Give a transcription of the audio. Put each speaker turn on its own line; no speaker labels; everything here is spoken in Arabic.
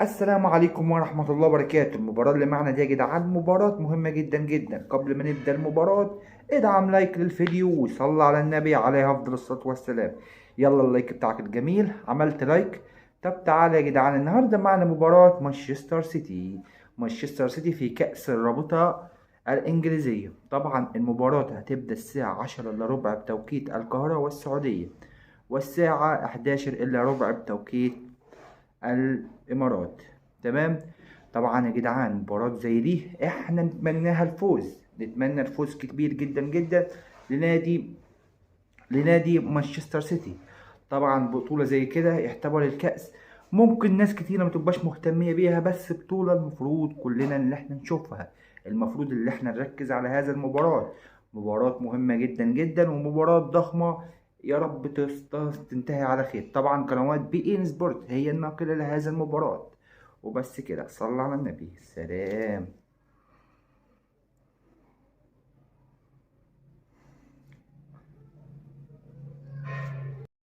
السلام عليكم ورحمة الله وبركاته. المباراة اللي معنا دي يا جدعان مباراة مهمة جدا جدا. قبل ما نبدأ المباراة ادعم لايك للفيديو وصلى على النبي عليه أفضل الصلاة والسلام. يلا اللايك بتاعك الجميل، عملت لايك. طب تعالى يا جدعان، النهاردة معنا مباراة مانشستر سيتي. مانشستر سيتي في كأس الرابطة الإنجليزية. طبعا المباراة هتبدأ الساعة 10 إلا ربع بتوقيت القاهرة والسعودية، والساعة 11 إلا ربع بتوقيت الامارات. تمام. طبعا يا جدعان مباراة زي دي احنا نتمناها الفوز، نتمنى الفوز كبير جدا جدا لنادي مانشستر سيتي. طبعا بطولة زي كده يعتبر الكأس، ممكن ناس كتيرة ما تبقاش مهتمية بيها، بس بطولة المفروض كلنا اللي احنا نشوفها. المفروض اللي احنا نركز على هذا المباراة. مباراة مهمة جدا جدا ومباراة ضخمة. يا رب تنتهي على خير. طبعا قنوات بي ان سبورت هي الناقلة لهذا المباراة. وبس كده، صلى على النبي، سلام.